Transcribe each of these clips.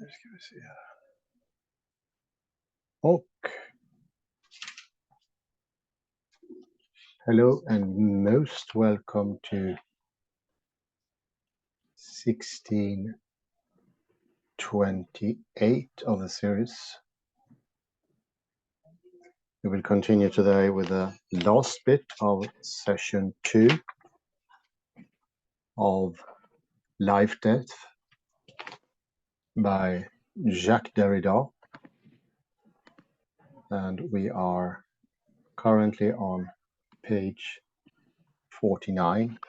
Nu ska vi se här. Och hello and most welcome to 1628 of the series. We will continue today with the last bit of session 2 of Life Death by Jacques Derrida. And we are currently on page 49.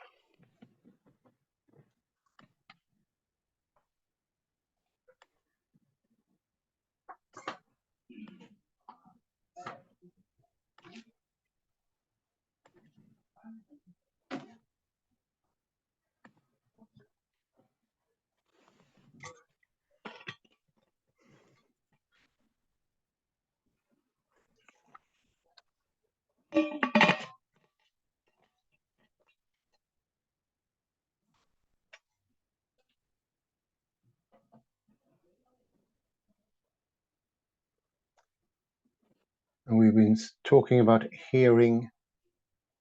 And we've been talking about hearing,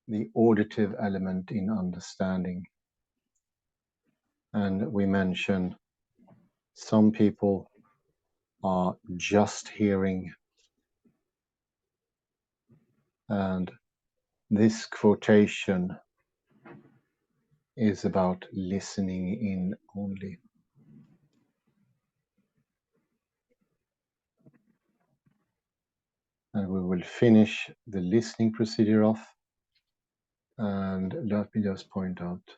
the auditive element in understanding. And we mentioned some people are just hearing. And this quotation is about listening in only. And we will finish the listening procedure off. And let me just point out,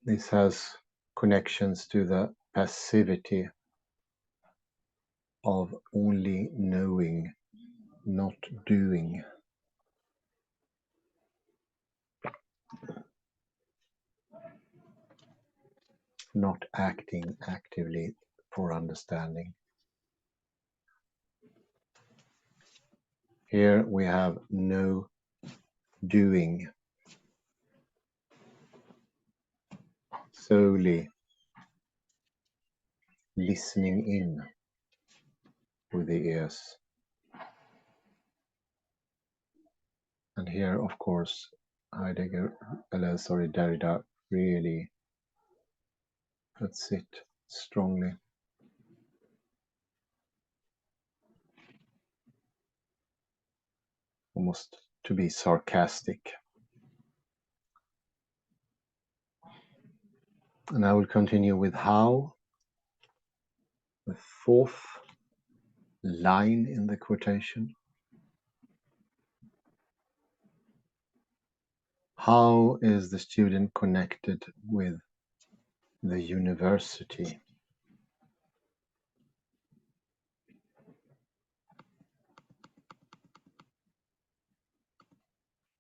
this has connections to the passivity of only knowing, not doing. Not acting actively for understanding. Here we have no doing, solely listening in with the ears. And here, of course, Derrida really puts it strongly. Almost to be sarcastic. And I will continue with how, the fourth line in the quotation. How is the student connected with the university?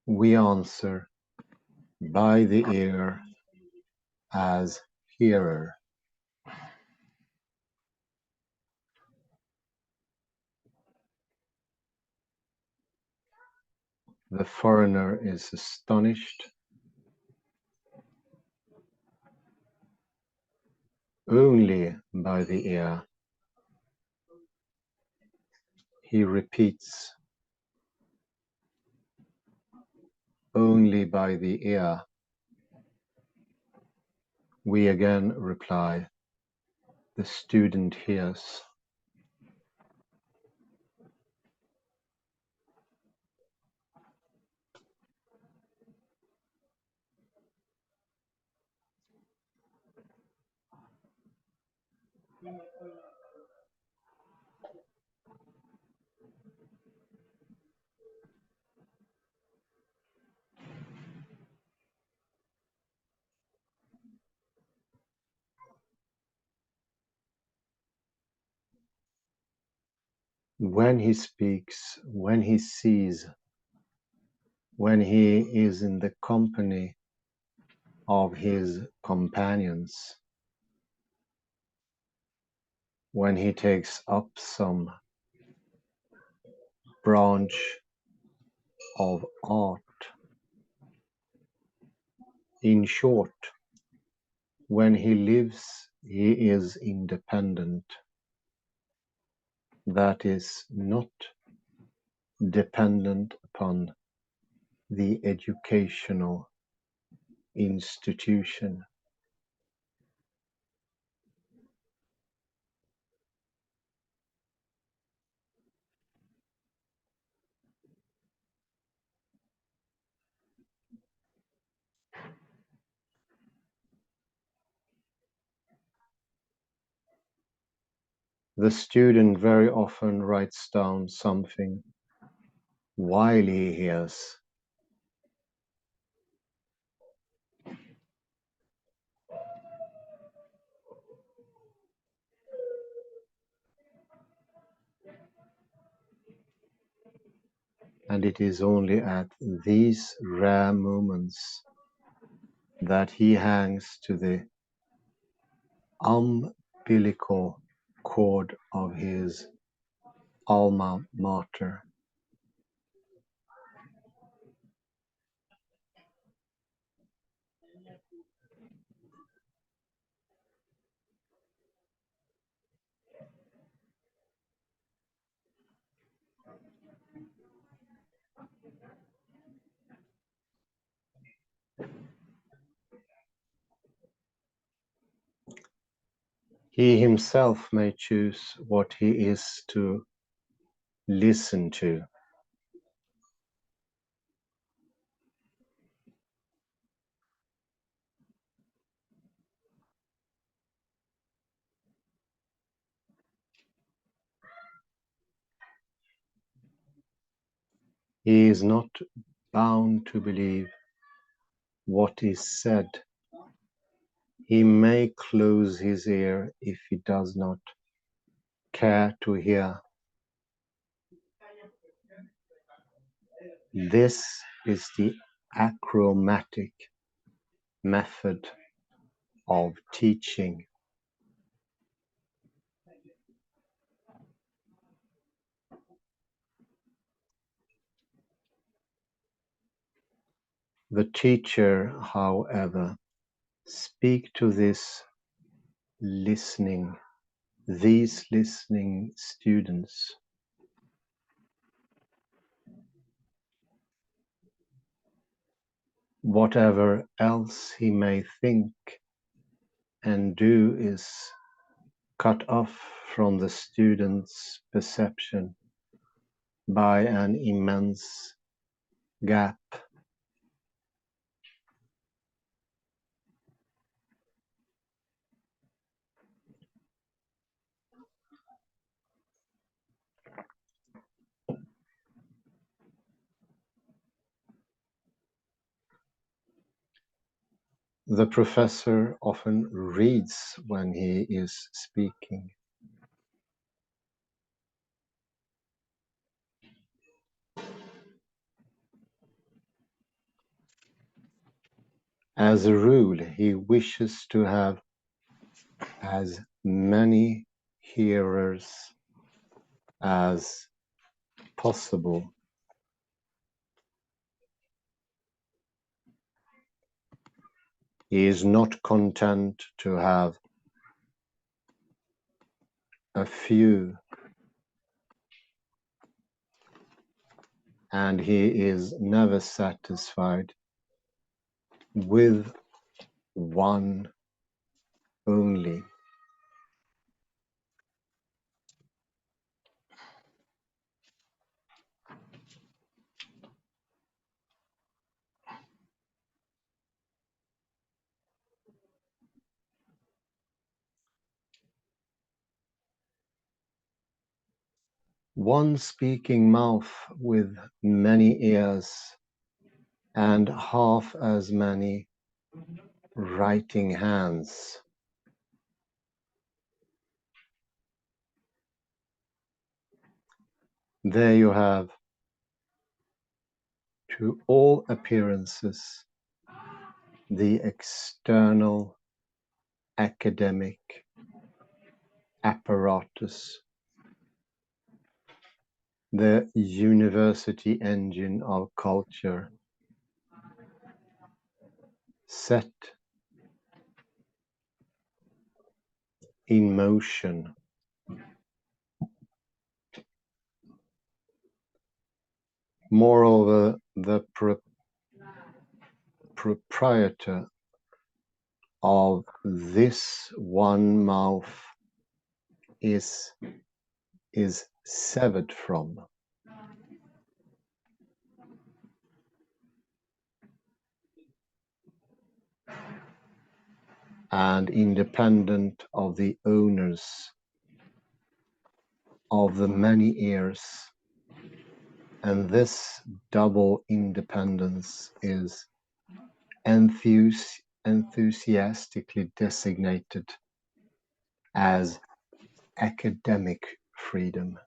We answer by the ear as hearer. The foreigner is astonished only by the ear. He repeats only by the ear. We again reply, the student hears. When he speaks, when he sees, when he is in the company of his companions, when he takes up some branch of art. In short, when he lives he is independent, that is not dependent upon the educational institution. The student very often writes down something while he hears. And it is only at these rare moments that he hangs to the umbilical cord of his alma mater. He himself may choose what he is to listen to. He is not bound to believe what is said. He may close his ear if he does not care to hear. This is the achromatic method of teaching. The teacher, however, speaks to these listening students. Whatever else he may think and do is cut off from the student's perception by an immense gap. The professor often reads when he is speaking. As a rule, he wishes to have as many hearers as possible. He is not content to have a few, and he is never satisfied with one only. One speaking mouth with many ears and half as many writing hands. There you have, to all appearances, the external academic apparatus, the university engine of culture, set in motion. Moreover, the proprietor of this one mouth is severed from, and independent of the owners of the many ears, and this double independence is enthusiastically designated as academic freedom.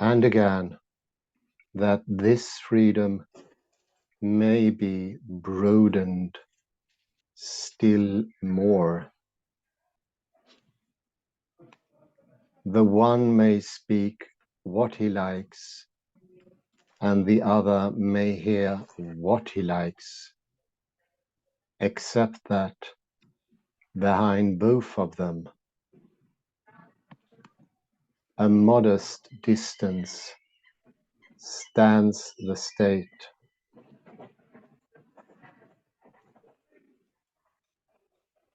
And again, that this freedom may be broadened still more. The one may speak what he likes, and the other may hear what he likes, except that behind both of them, a modest distance, stands the state,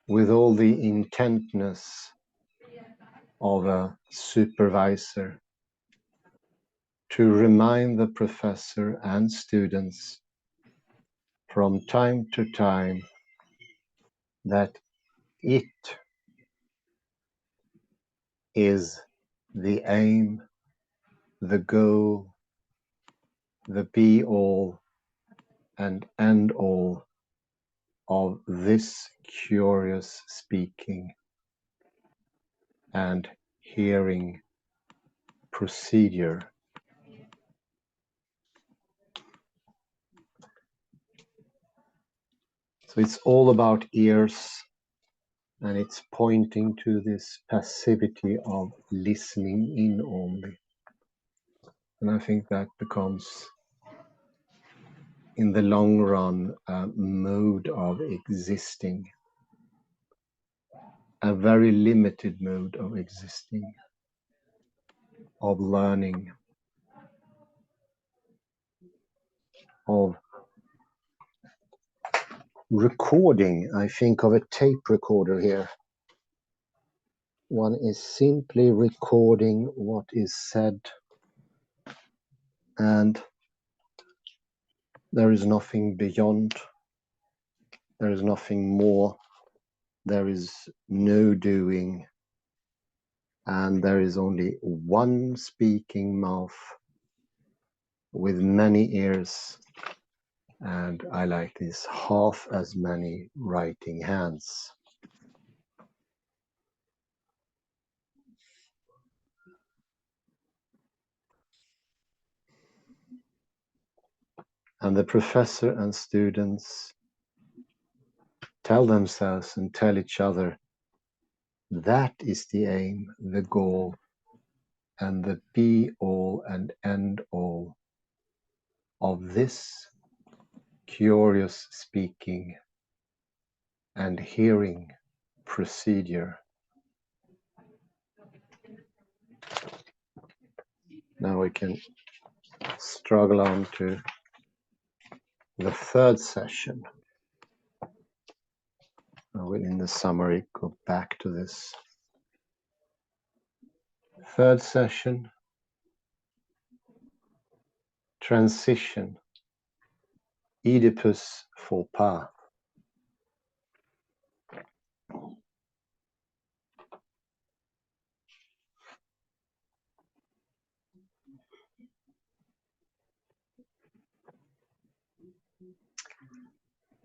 with all the intentness of a supervisor, to remind the professor and students from time to time that it is the aim, the goal, the be-all and end-all of this curious speaking and hearing procedure. So it's all about ears, and it's pointing to this passivity of listening in only. And I think that becomes, in the long run, a mode of existing, a very limited mode of existing, of learning, of recording. I think of a tape recorder here. One is simply recording what is said, and there is nothing beyond, there is nothing more, there is no doing, and there is only one speaking mouth with many ears, and I like this, half as many writing hands. And the professor and students tell themselves and tell each other, that is the aim, the goal, and the be-all and end-all of this curious speaking and hearing procedure. Now we can struggle on to the third session. I will, in the summary, go back to this. Third session, transition, Oedipus faux pas.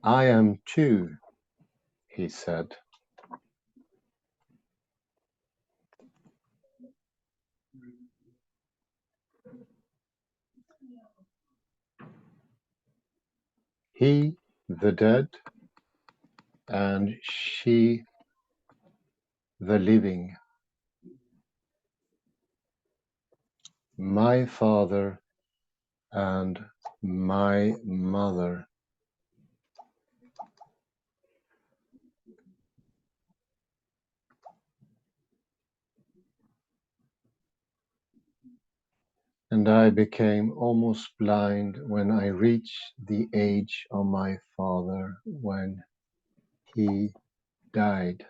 I am too, he said. He, the dead, and she, the living, my father and my mother. And I became almost blind when I reached the age of my father when he died.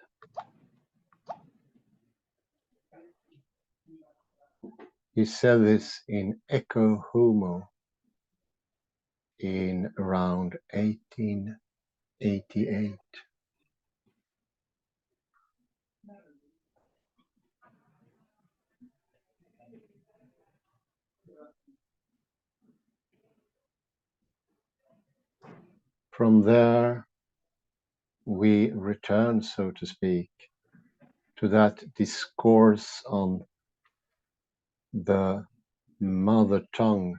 He said this in Ecce Homo in around 1888. From there, we return, so to speak, to that discourse on the mother tongue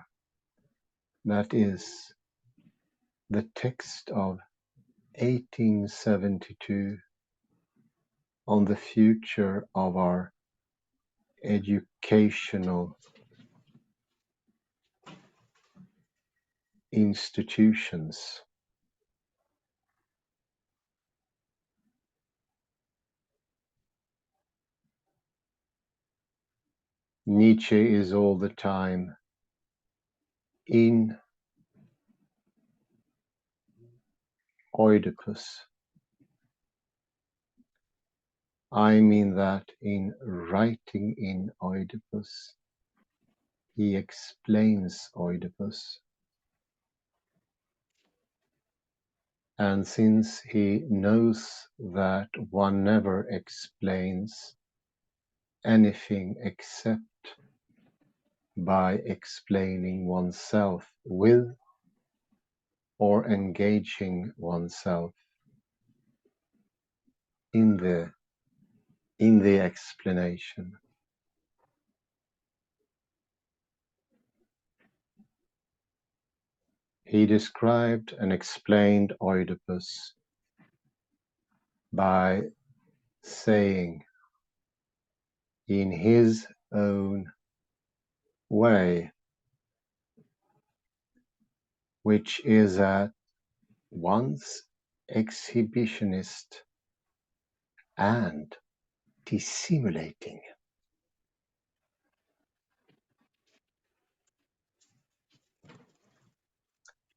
that is the text of 1872 on the future of our educational institutions. Nietzsche is all the time in Oedipus. I mean that in writing in Oedipus, he explains Oedipus. And since he knows that one never explains anything except by explaining oneself with or engaging oneself in the explanation, he described and explained Oedipus by saying in his own way, which is at once exhibitionist and dissimulating.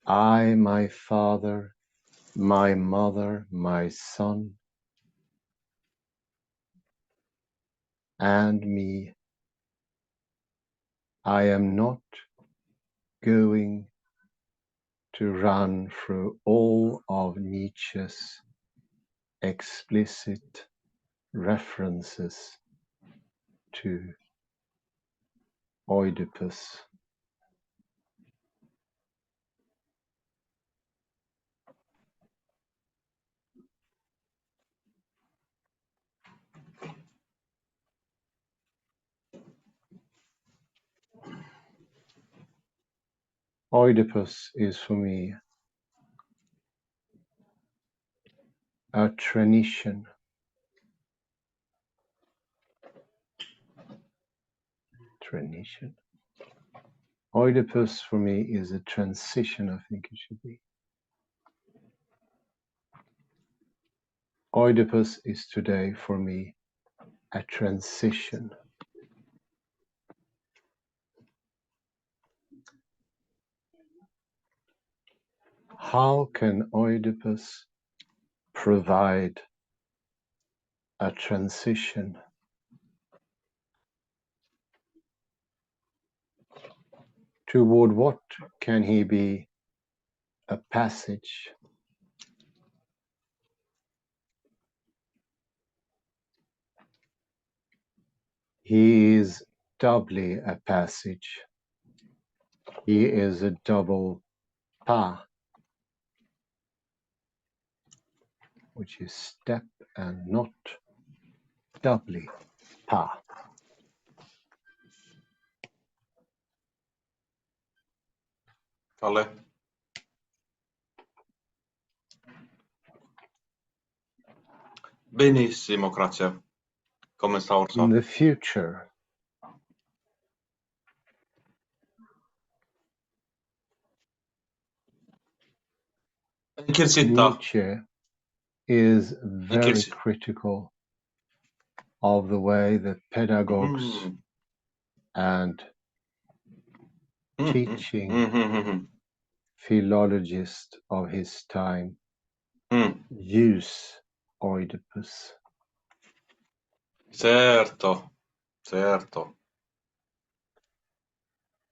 I, my father, my mother, my son, and me, I am not going to run through all of Nietzsche's explicit references to Oedipus. Oedipus is for me a transition. Transition. Oedipus for me is a transition, I think it should be. Oedipus is today for me a transition. How can Oedipus provide a transition? Toward what can he be a passage? He is doubly a passage. He is a double pas, which is step and not doubly pas. Kalle. Benissimo, grazie. Comenzamos In the future, En keer zit dat. Nietzsche is very zit- critical of the way that pedagogues and teaching philologists of his time use Oedipus. Certo, certo.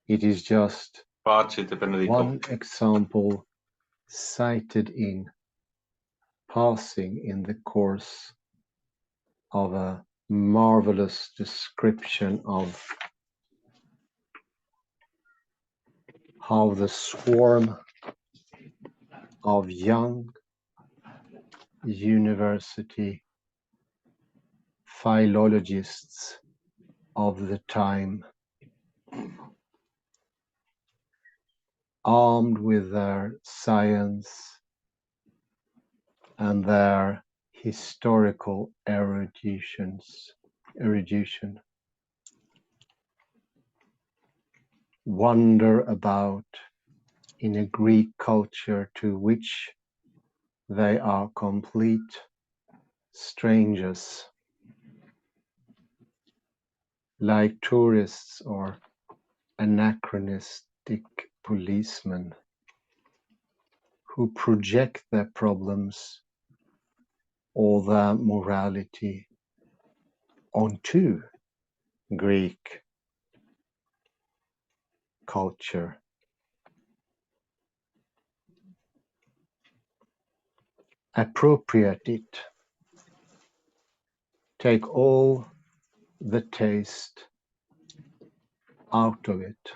It is just Facite, Benedetto. one example cited in passing in the course of a marvelous description of how the swarm of young university philologists of the time, armed with their science and their historical erudition, wander about in a Greek culture to which they are complete strangers, like tourists or anachronistic policemen who project their problems or their morality onto Greek culture. Appropriate it. Take all the taste out of it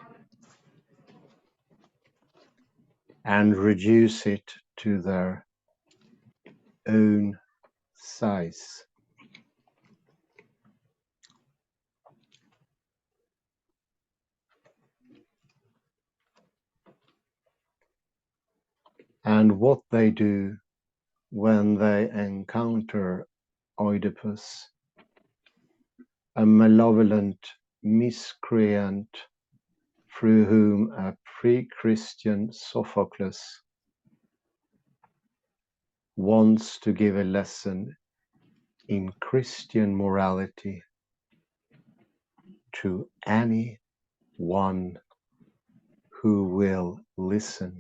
and reduce it to their own size. And what they do when they encounter Oedipus, a malevolent miscreant through whom a pre-Christian Sophocles wants to give a lesson in Christian morality to any one who will listen.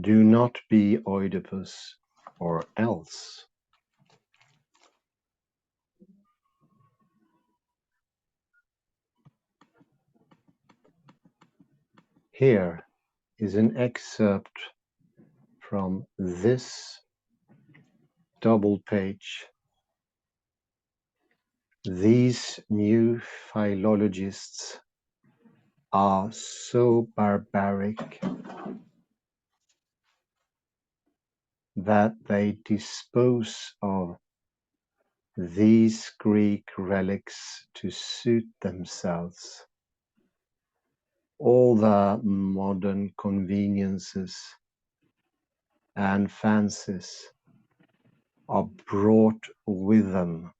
Do not be Oedipus or else. Here is an excerpt from this double page. These new philologists are so barbaric that they dispose of these Greek relics to suit themselves. All the modern conveniences and fancies are brought with them.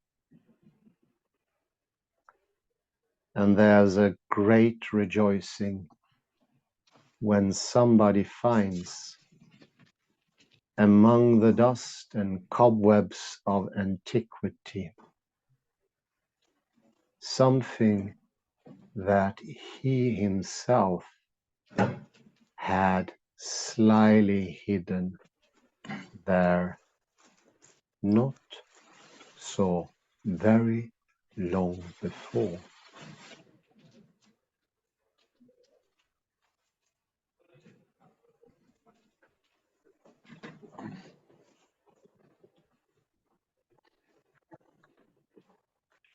And there's a great rejoicing when somebody finds among the dust and cobwebs of antiquity something that he himself had slyly hidden there not so very long before.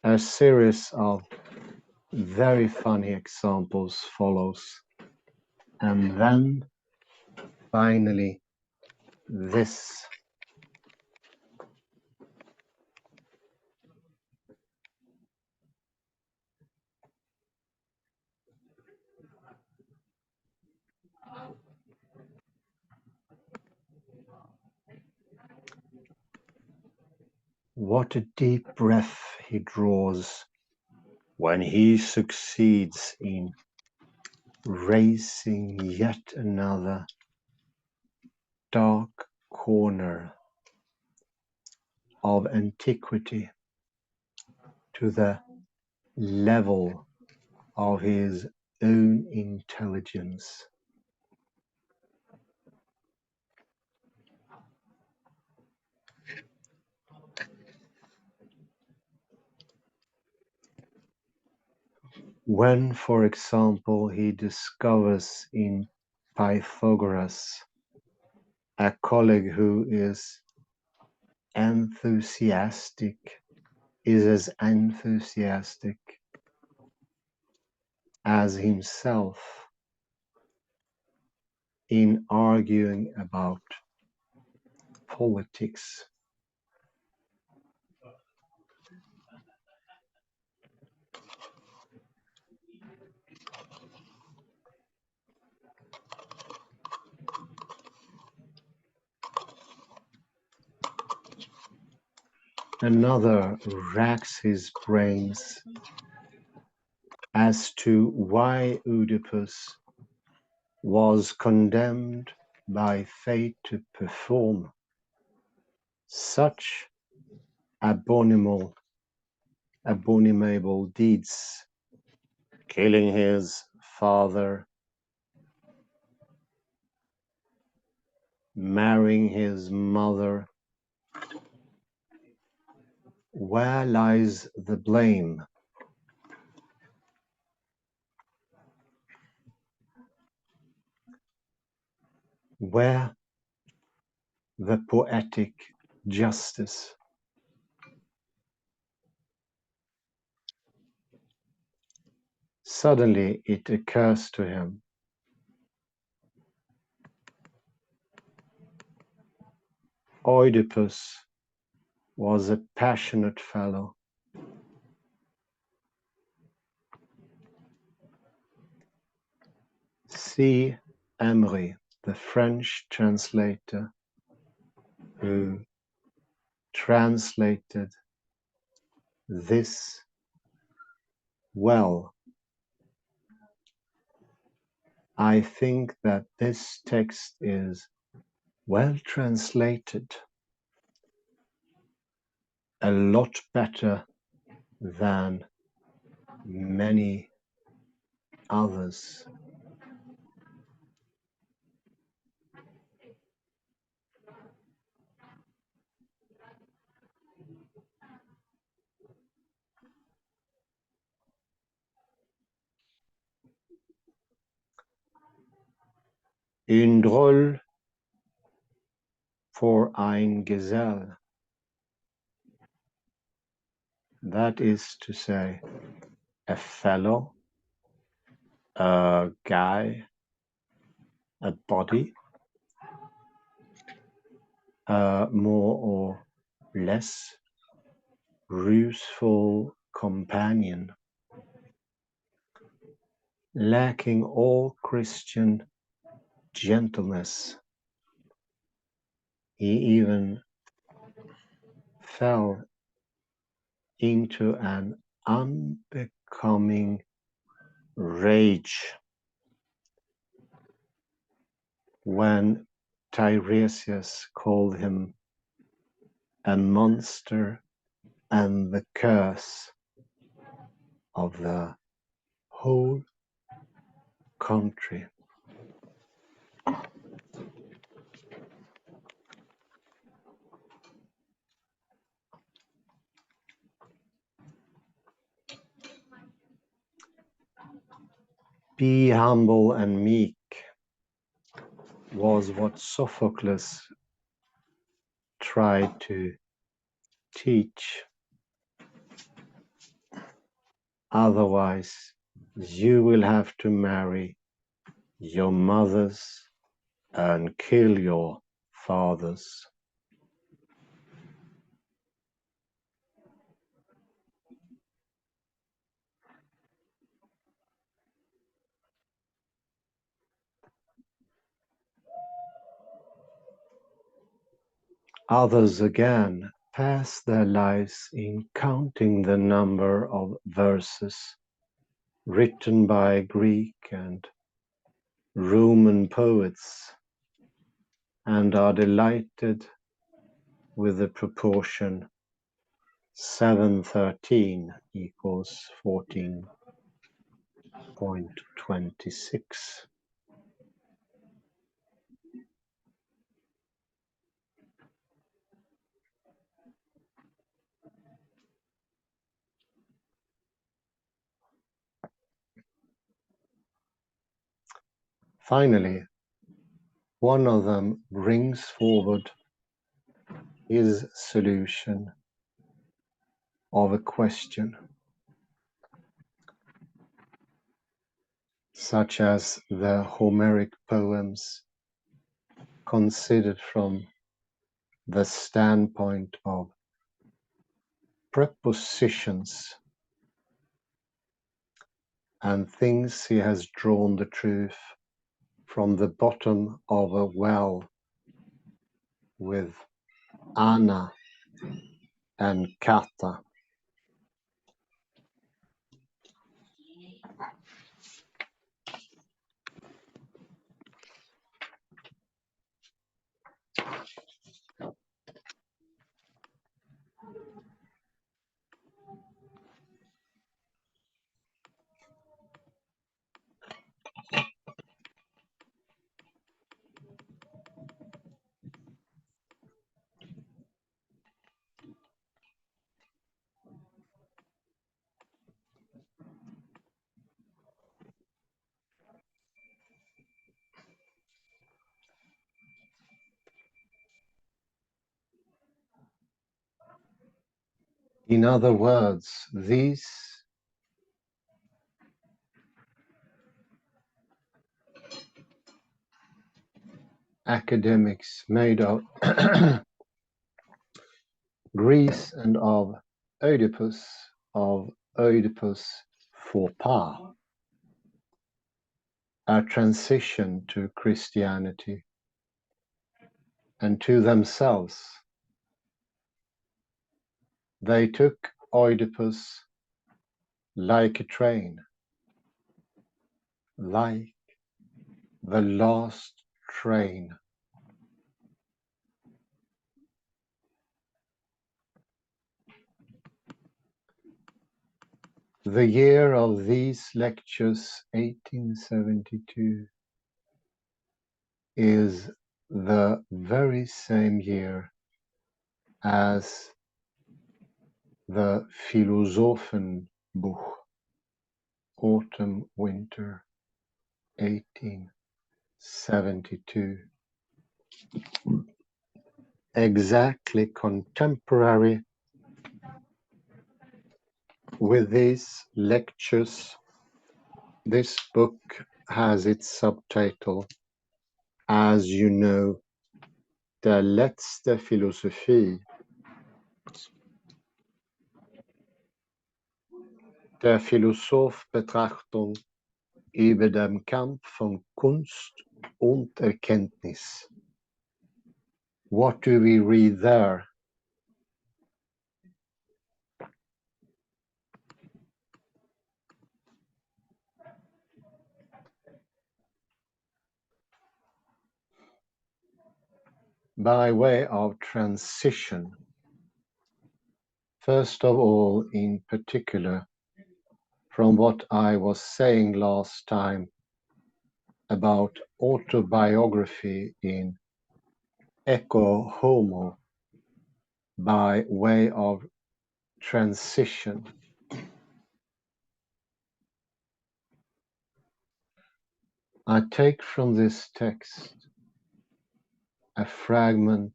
A series of very funny examples follows, and then finally this. What a deep breath he draws when he succeeds in raising yet another dark corner of antiquity to the level of his own intelligence. When, for example, he discovers in Pythagoras a colleague who is as enthusiastic as himself in arguing about politics. Another racks his brains as to why Oedipus was condemned by fate to perform such abominable deeds, killing his father, marrying his mother. Where lies the blame? Where the poetic justice? Suddenly it occurs to him, Oedipus was a passionate fellow. See Emery, the French translator, who translated this well. I think that this text is well translated, a lot better than many others. Une drôle for ein Gesell. That is to say, a fellow, a guy, a body, a more or less ruseful companion, lacking all Christian gentleness. He even fell into an unbecoming rage when Tiresias called him a monster and the curse of the whole country. Be humble and meek was what Sophocles tried to teach. Otherwise, you will have to marry your mothers and kill your fathers. Others again pass their lives in counting the number of verses written by Greek and Roman poets, and are delighted with the proportion 713 equals 14.26. Finally, one of them brings forward his solution of a question, such as the Homeric poems considered from the standpoint of prepositions, and thinks he has drawn the truth from the bottom of a well with ana and kata. In other words, these academics made of Greece and of Oedipus faux pas, a transition to Christianity and to themselves. They took Oedipus like a train, like the last train. The year of these lectures, 1872, is the very same year as the Philosophenbuch, Autumn Winter 1872, exactly contemporary with these lectures. This book has its subtitle, as you know, Der letzte Philosophie, der Philosophbetrachtung über den Kampf von Kunst und Erkenntnis. What do we read there? By way of transition, first of all, in particular, from what I was saying last time about autobiography in Ecce Homo, by way of transition. I take from this text a fragment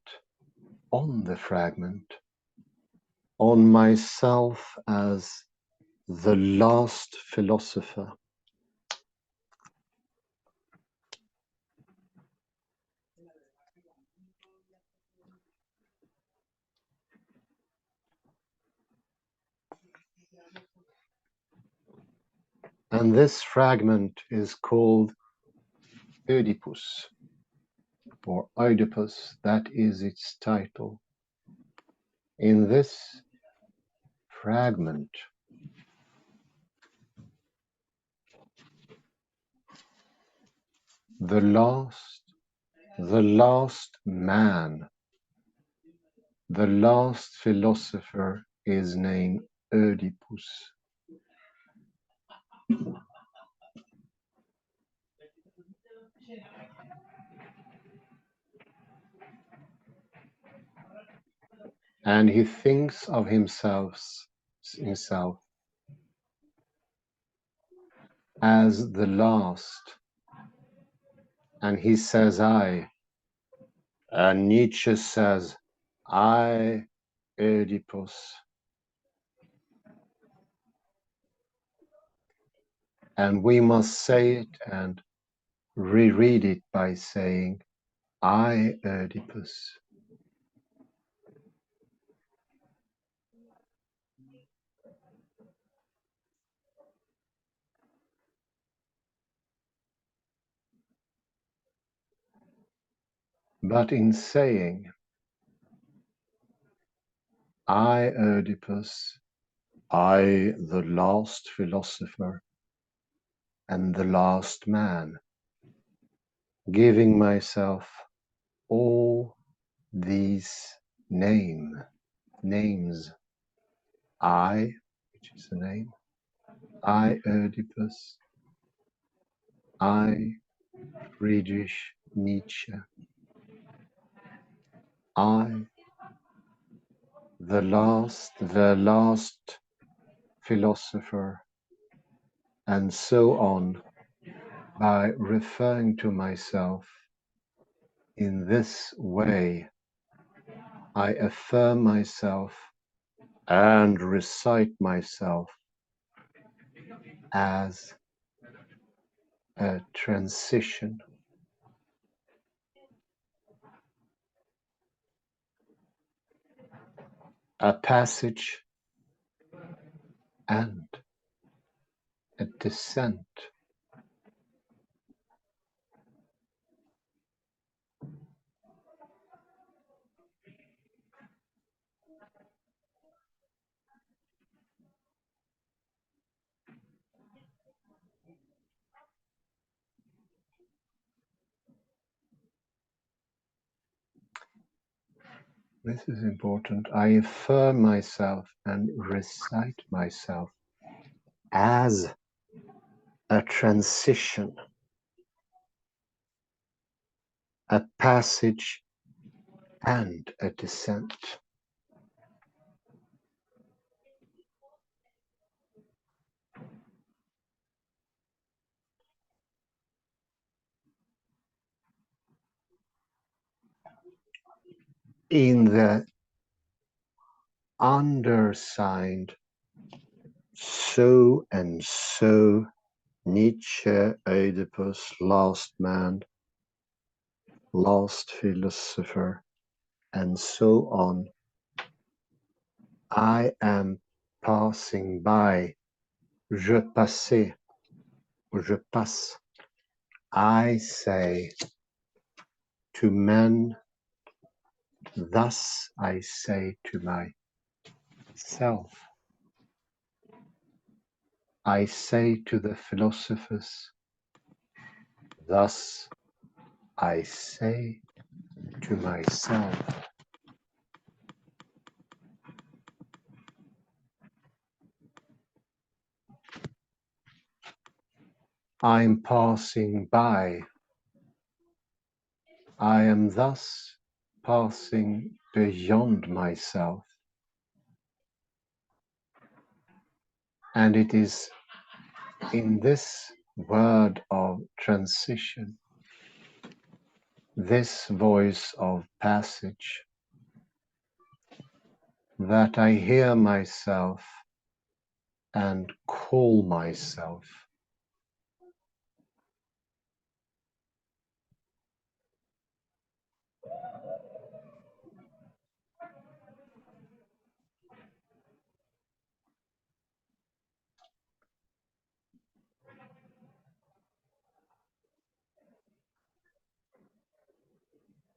on the fragment, on myself as the last philosopher. And this fragment is called Oedipus, or Oedipus, that is its title. In this fragment, the last man, the last philosopher is named Oedipus. And he thinks of himself as the last, and he says I, and Nietzsche says I, Oedipus, and we must say it and reread it by saying I, Oedipus. But in saying I, Oedipus, I, the last philosopher and the last man, giving myself all these names, I, which is a name, I, Oedipus, I, Friedrich Nietzsche, I, the last philosopher, and so on, by referring to myself in this way, I affirm myself and recite myself as a transition, a passage and a descent. This is important. I affirm myself and recite myself as a transition, a passage and a descent. In the undersigned so and so, Nietzsche, Oedipus, last man, last philosopher, and so on, I am passing by, je passe, je passe, I say to men, thus I say to myself. I say to the philosophers, thus I say to myself. I'm passing by. I am thus passing beyond myself. And it is in this word of transition, this voice of passage, that I hear myself and call myself.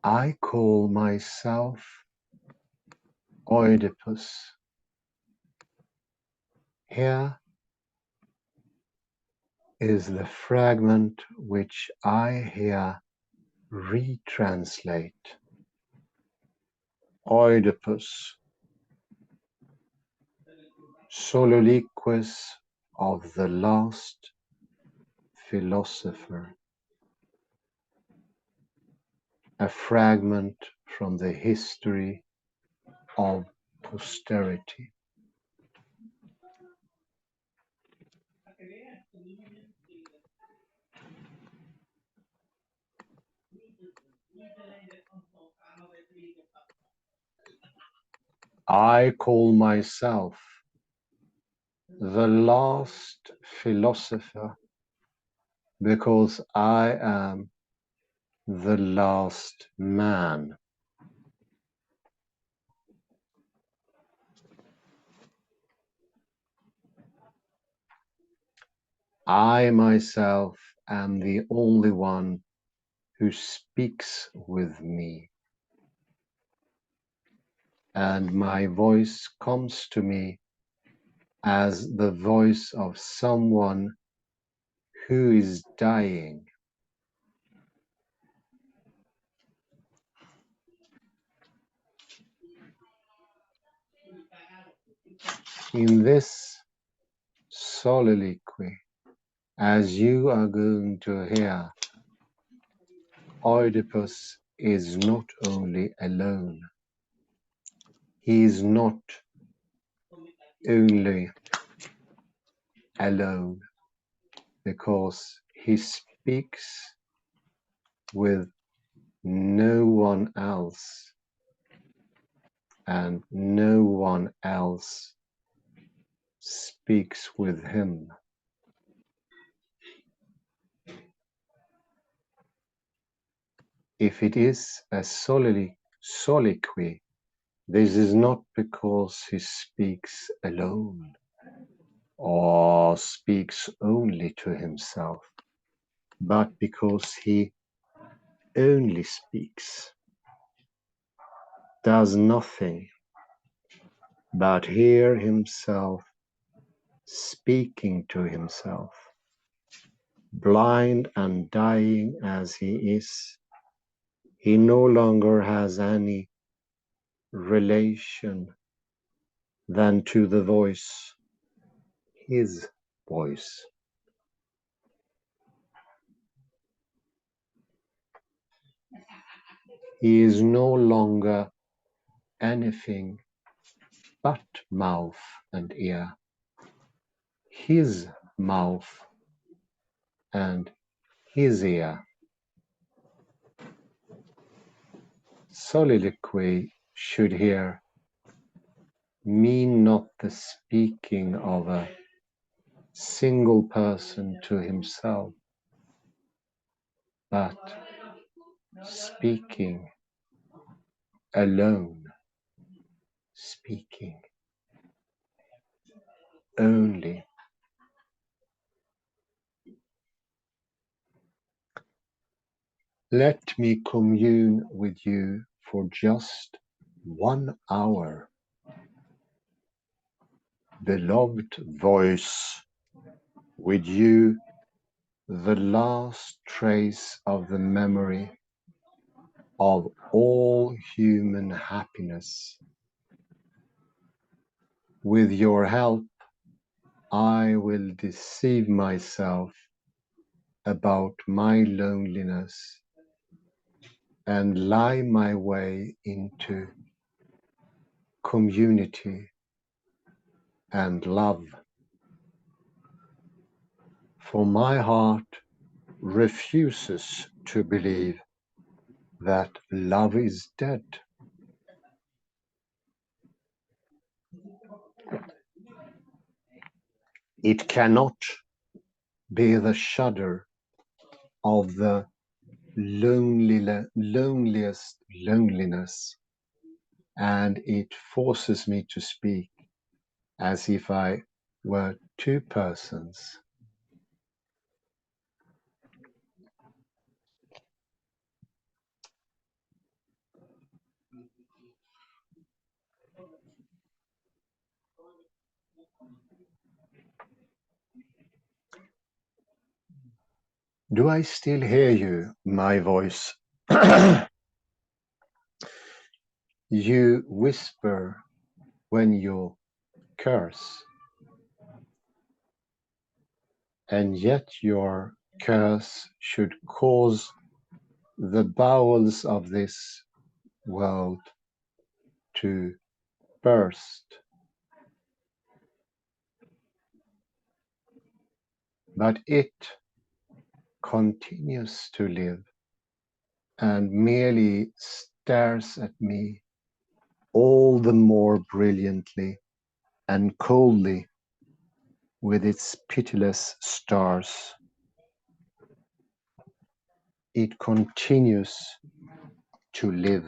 I call myself Oedipus. Here is the fragment which I here retranslate. Oedipus, Soliloquies of the last philosopher, a fragment from the history of posterity. I call myself the last philosopher because I am the last man. I myself am the only one who speaks with me, and my voice comes to me as the voice of someone who is dying. In this soliloquy, as you are going to hear, Oedipus is not only alone, he is not only alone because he speaks with no one else, and no one else speaks with him. If it is a soliloquy, this is not because he speaks alone or speaks only to himself, but because he only speaks, does nothing but hear himself speaking to himself. Blind and dying as he is, he no longer has any relation than to the voice, his voice. He is no longer anything but mouth and ear. His mouth and his ear. Soliloquy should here mean not the speaking of a single person to himself, but speaking alone, speaking only. Let me commune with you for just 1 hour. Beloved voice, with you the last trace of the memory of all human happiness. With your help, I will deceive myself about my loneliness and lie my way into community and love. For my heart refuses to believe that love is dead. It cannot be the shudder of the loneliest loneliness, and it forces me to speak as if I were two persons. Do I still hear you, my voice? You whisper when you curse, and yet your curse should cause the bowels of this world to burst. But it continues to live and merely stares at me all the more brilliantly and coldly with its pitiless stars. It continues to live.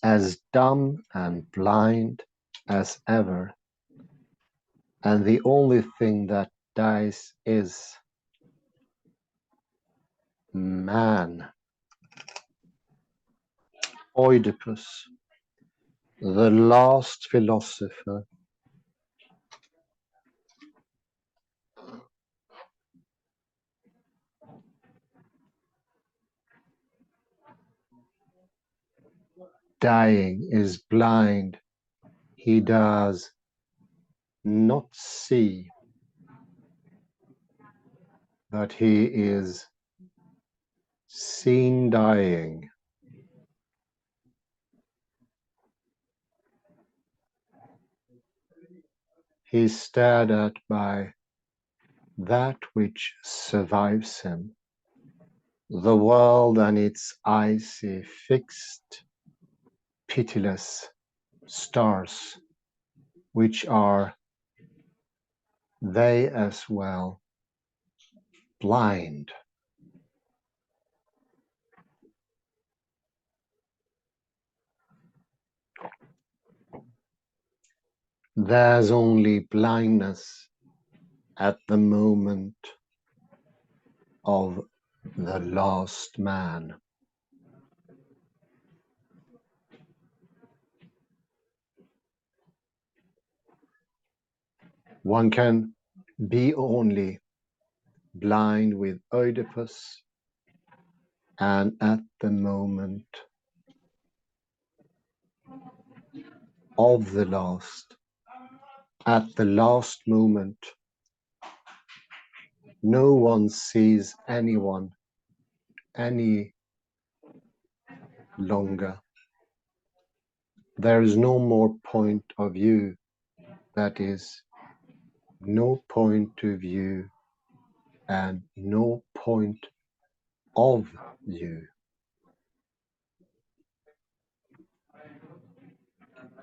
As dumb and blind as ever, and the only thing that dies is man. Oedipus, the last philosopher, dying, is blind. He does not see, but he is seen dying. He is stared at by that which survives him, the world and its icy, fixed, pitiless stars, which are they as well blind. There's only blindness at the moment of the last man. One can be only blind with Oedipus, and at the moment of the last, at the last moment, no one sees anyone any longer. There is no more point of view, that is, no point of view and no point of view.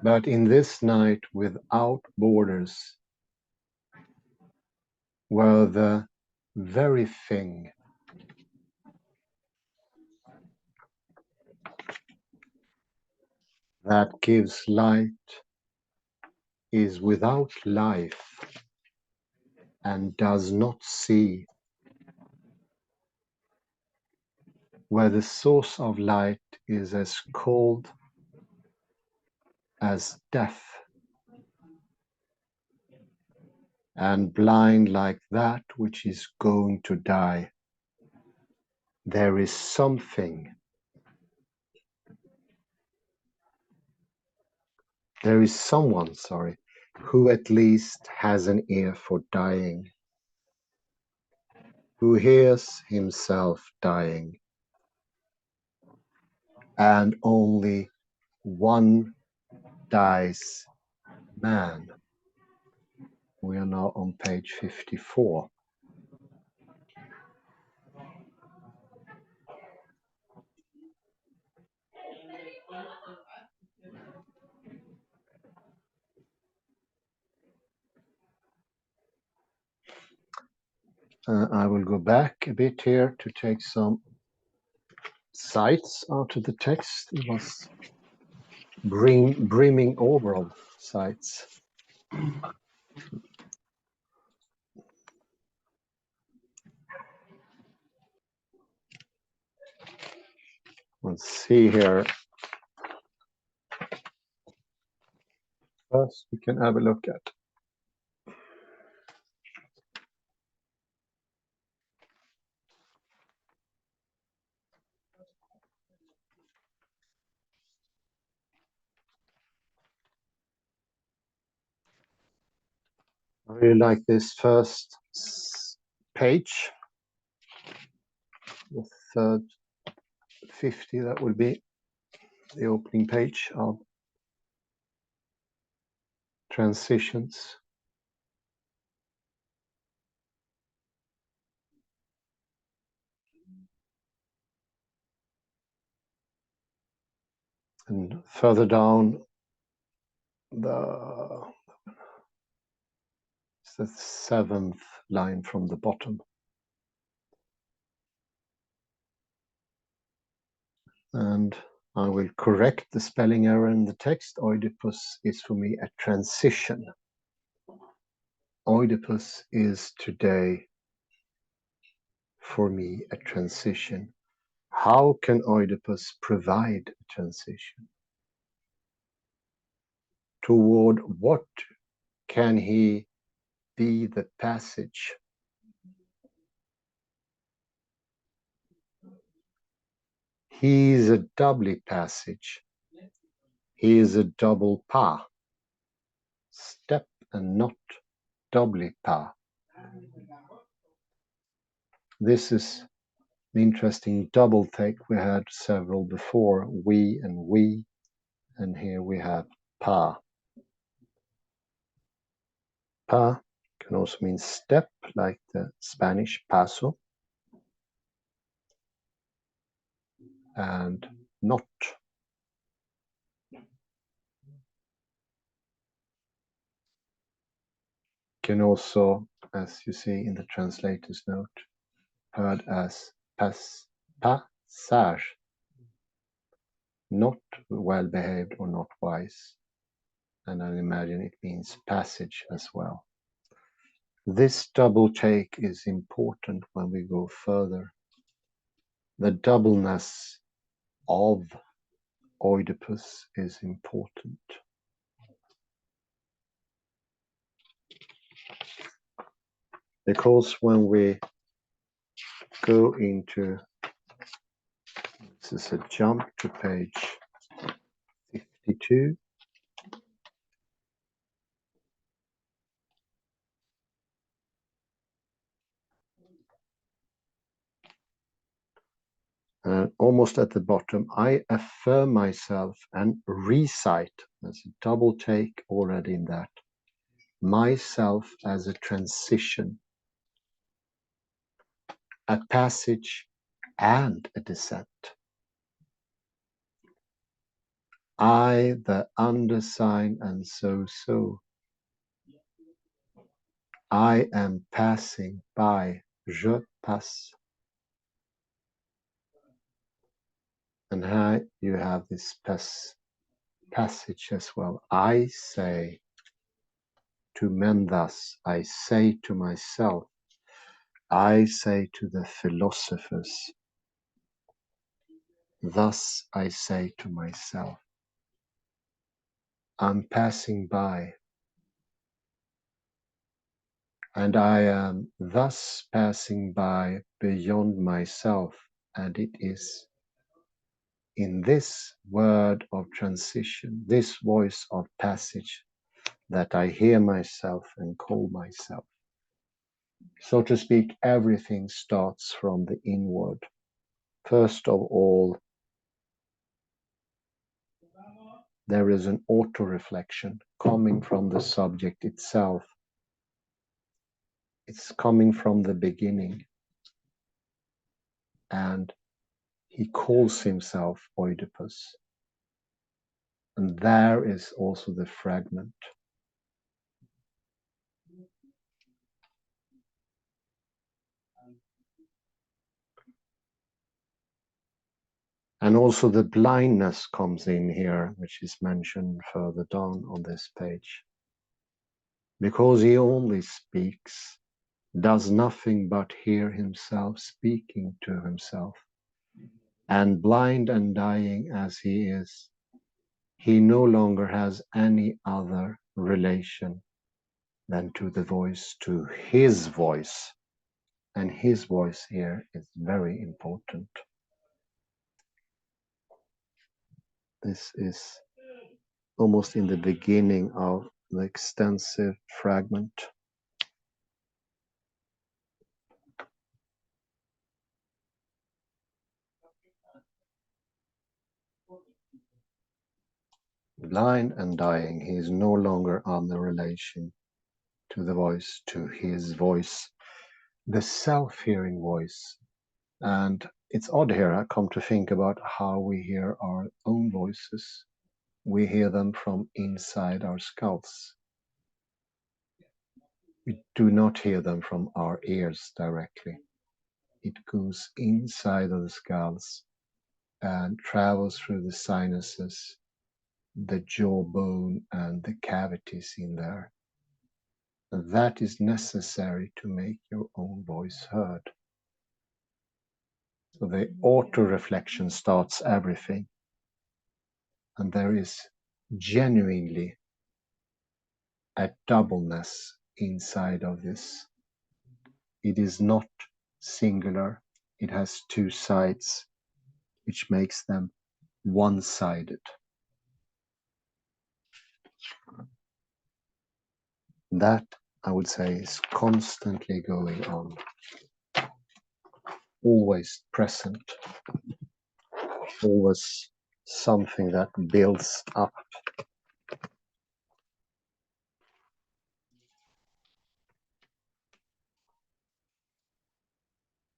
But in this night without borders, where the very thing that gives light is without life and does not see, where the source of light is as cold as death and blind like that which is going to die, there is something, there is someone, who at least has an ear for dying, who hears himself dying, and only one dies man. We are now on page 54. I will go back a bit here to take some sights out of the text. It was brimming over of sights. Let's see here. first we can have a look at. I really like this first page, the third 50, that would be the opening page of transitions. And further down, it's the 7th line from the bottom. And I will correct the spelling error in the text. Oedipus is for me a transition. Oedipus is today for me a transition. How can Oedipus provide a transition? Toward what can he be the passage? He is a doubly passage. He is a double pas, step and not doubly pas. This is an interesting double take. We had several before, we, and here we have pas. Pas can also mean step, like the Spanish paso, and not. Can also, as you see in the translator's note, heard as passage, not well behaved or not wise. And I imagine it means passage as well. This double take is important when we go further. The doubleness of Oedipus is important. Because when we go into, this is a jump to page 52. Almost at the bottom, I affirm myself and recite, there's a double take already in that, myself as a transition, a passage and a descent. I, the undersign, and so. I am passing by, je passe. And here you have this passage as well. I say to men thus, I say to myself, I say to the philosophers, thus I say to myself. I'm passing by, and I am thus passing by beyond myself, and it is in this word of transition, this voice of passage, that I hear myself and call myself. So to speak, everything starts from the inward. First of all, there is an auto-reflection coming from the subject itself. It's coming from the beginning. And he calls himself Oedipus. And there is also the fragment. And also the blindness comes in here, which is mentioned further down on this page. Because he only speaks, does nothing but hear himself speaking to himself. And blind and dying as he is, he no longer has any other relation than to the voice, to his voice. And his voice here is very important. This is almost in the beginning of the extensive fragment. Blind and dying, he is no longer on the relation to the voice, to his voice, the self-hearing voice. And it's odd here, I come to think about how we hear our own voices. We hear them from inside our skulls. We do not hear them from our ears directly. It goes inside of the skulls and travels through the sinuses, the jawbone, and the cavities in there. And that is necessary to make your own voice heard. So the auto-reflection starts everything. And there is genuinely a doubleness inside of this. It is not singular. It has two sides, which makes them one-sided. That, I would say, is constantly going on, always present, always something that builds up.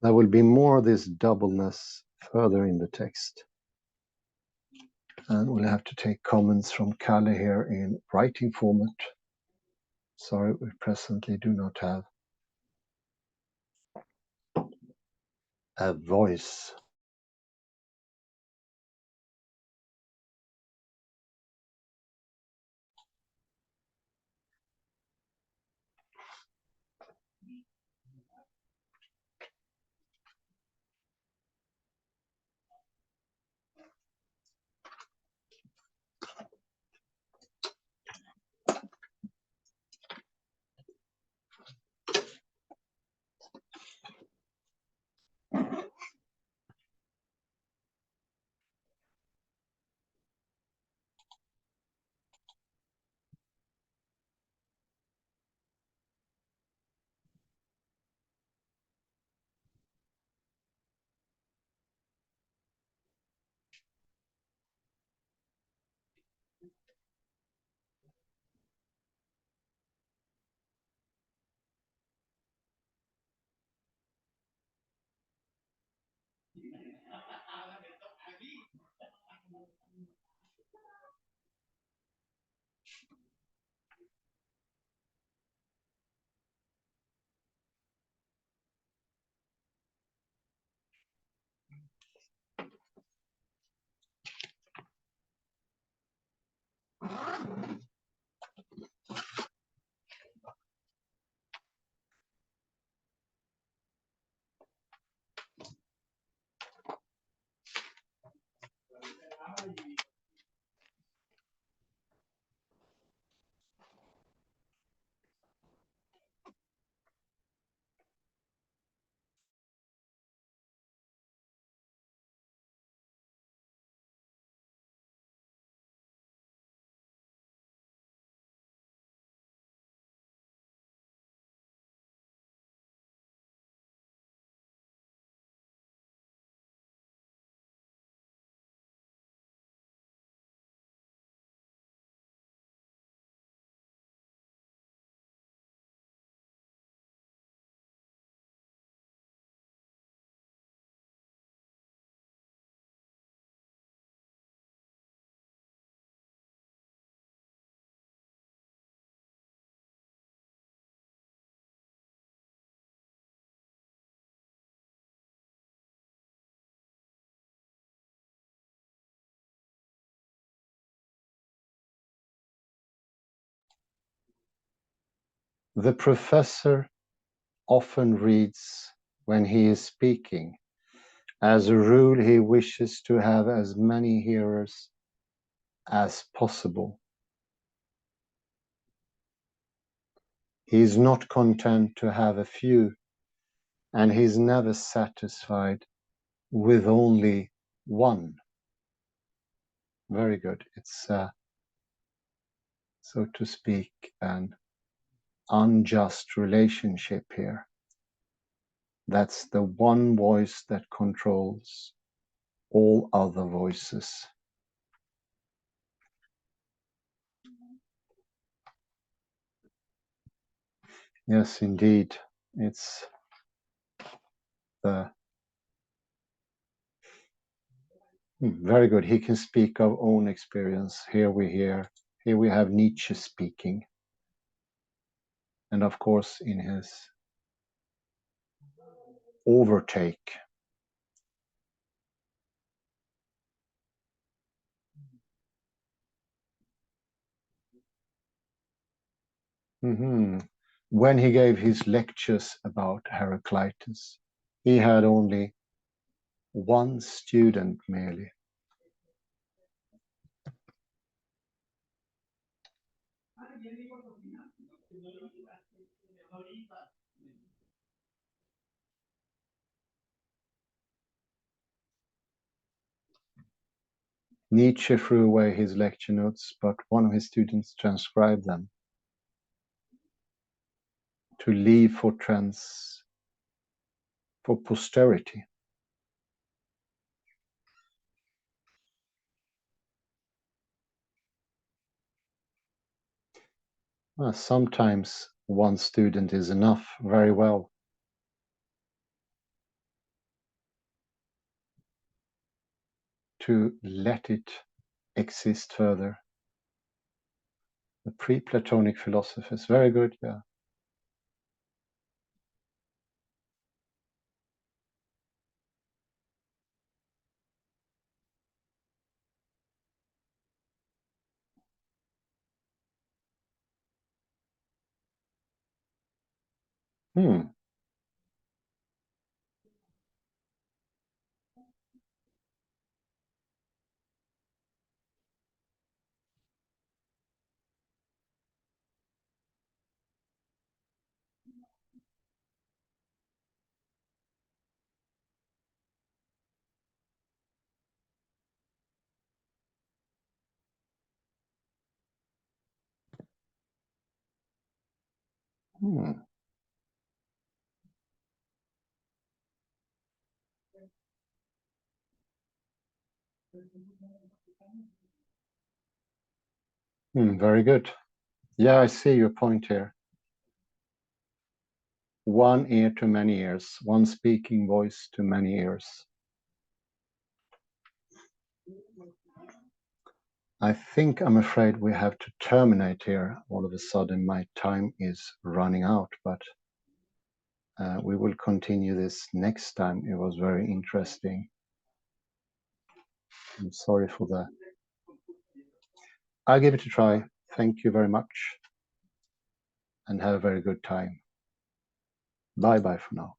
There will be more of this doubleness further in the text. And we'll have to take comments from Kalle here in writing format. Sorry, we presently do not have a voice. The professor often reads when he is speaking. As a rule, he wishes to have as many hearers as possible. He's not content to have a few, and he's never satisfied with only one. Very good. It's, so to speak, an unjust relationship here. That's the one voice that controls all other voices. Yes, indeed. It's the very good. He can speak of own experience. Here we have Nietzsche speaking. And of course, in his overtake, when he gave his lectures about Heraclitus, he had only one student merely. Nietzsche threw away his lecture notes, but one of his students transcribed them to leave for posterity. Sometimes one student is enough, very well. To let it exist further. The pre-Platonic philosophers, very good, yeah. Very good. Yeah, I see your point here. One ear to many ears, one speaking voice to many ears. I think I'm afraid we have to terminate here. All of a sudden, my time is running out, but we will continue this next time. It was very interesting. I'm sorry for that. I'll give it a try. Thank you very much and have a very good time. Bye-bye for now.